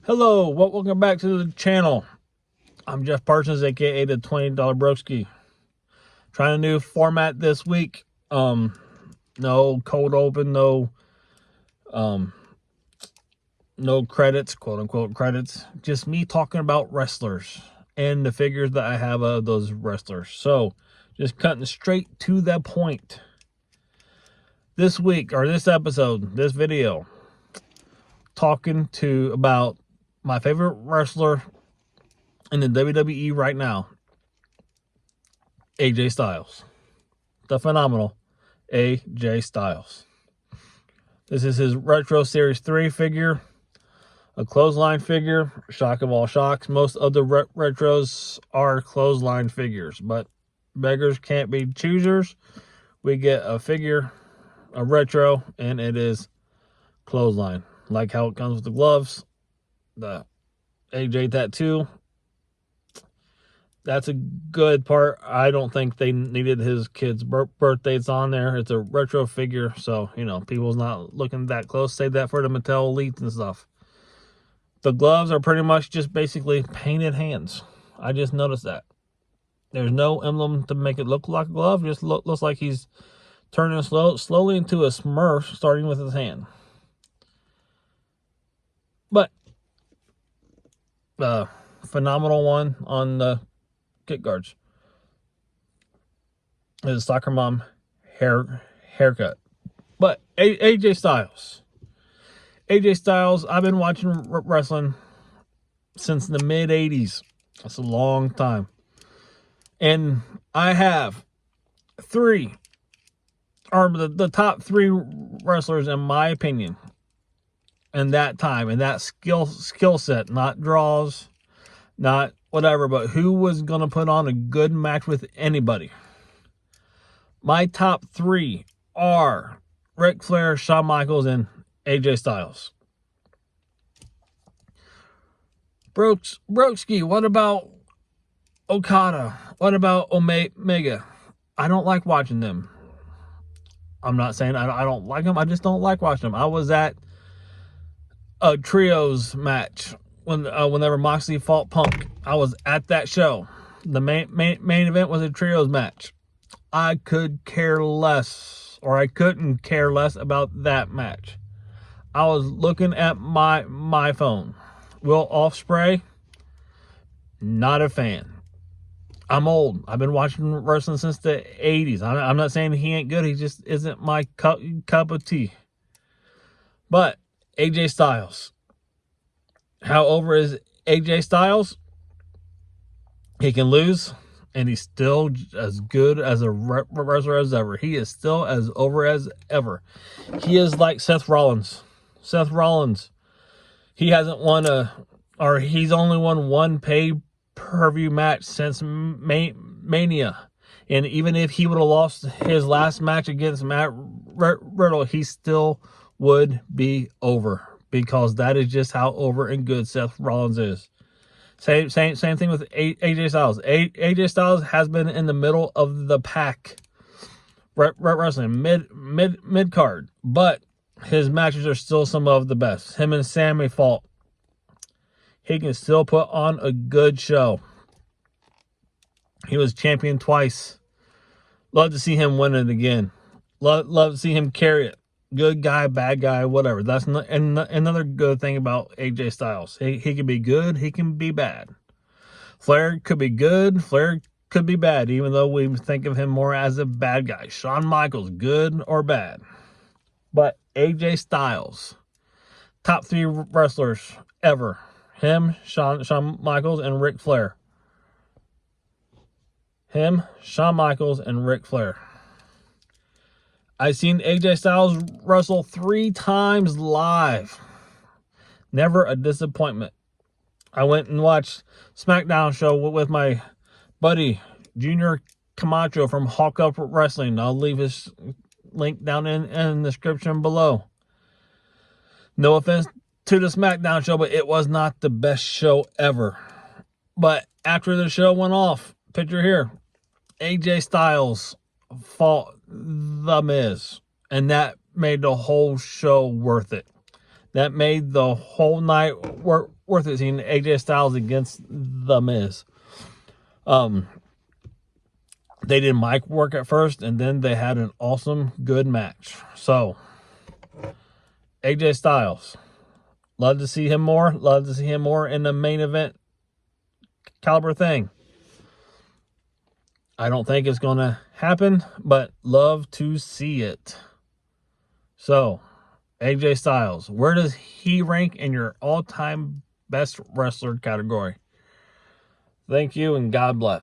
Hello, welcome back to the channel. I'm Jeff Parsons, aka the $20 Broski. Trying a new format this week. No cold open, no credits, quote unquote credits. Just me talking about wrestlers and the figures that I have of those wrestlers. So, just cutting straight to the point. This week, or this episode, this video, talking about my favorite wrestler in the WWE right now, AJ Styles. The phenomenal AJ Styles. This is his Retro Series 3 figure, a clothesline figure. Shock of all shocks, most of the retros are clothesline figures, but beggars can't be choosers. We get a figure, a retro, and it is clothesline. Like how it comes with the gloves, the AJ tattoo. That's a good part. I don't think they needed his kids' birthdays on there. It's a retro figure, so, people's not looking that close. Save that for the Mattel Elites and stuff. The gloves are pretty much just basically painted hands. I just noticed that. There's no emblem to make it look like a glove. Just looks like he's turning slowly into a Smurf, starting with his hand. But phenomenal one on the kick guards. His soccer mom haircut. But AJ Styles. AJ Styles, I've been watching wrestling since the mid-'80s. That's a long time. And I have the top three wrestlers, in my opinion, in that time, in that skill set, not draws, not whatever, but who was going to put on a good match with anybody. My top three are Ric Flair, Shawn Michaels, and AJ Styles. Broski, what about Okada? What about Omega? I don't like watching them. I'm not saying I don't like them. I just don't like watching them. I was at a trios match whenever Moxley fought Punk. I was at that show. The main event was a trios match. I could care less, or I couldn't care less about that match. I was looking at my phone. Will Ospreay, not a fan. I'm old. I've been watching wrestling since the 80s. I'm not saying he ain't good. He just isn't my cup of tea. But AJ Styles. How over is AJ Styles? He can lose, and he's still as good as a wrestler as ever. He is still as over as ever. He is like Seth Rollins. Seth Rollins. He hasn't he's only won one pay-per-view match since Mania. And even if he would have lost his last match against Matt Riddle, he still would be over. Because that is just how over and good Seth Rollins is. Same thing with AJ Styles. AJ Styles has been in the middle of the pack wrestling, mid card, but his matches are still some of the best. Him and Sammy fought. He can still put on a good show. He was champion twice. Love to see him win it again. Love to see him carry it. Good guy, bad guy, whatever. That's another good thing about AJ Styles. He can be good, he can be bad. Flair could be good, Flair could be bad, even though we think of him more as a bad guy. Shawn Michaels, good or bad. But AJ Styles, top three wrestlers ever. Him, Shawn Michaels, and Ric Flair. Him, Shawn Michaels, and Ric Flair. I've seen AJ Styles wrestle 3 times live. Never a disappointment. I went and watched SmackDown show with my buddy, Junior Camacho from Hulk Up Wrestling. I'll leave his link down in the description below. No offense to the SmackDown show, but it was not the best show ever. But after the show went off, picture here, AJ Styles fought The Miz, and that made the whole show worth it. that made the whole night worth it, seeing AJ Styles against The Miz. They did mic work at first, and then they had an awesome, good match. So, AJ Styles, love to see him more. Love to see him more in the main event caliber thing. I don't think it's going to happen, but love to see it. So, AJ Styles, where does he rank in your all-time best wrestler category? Thank you, and God bless.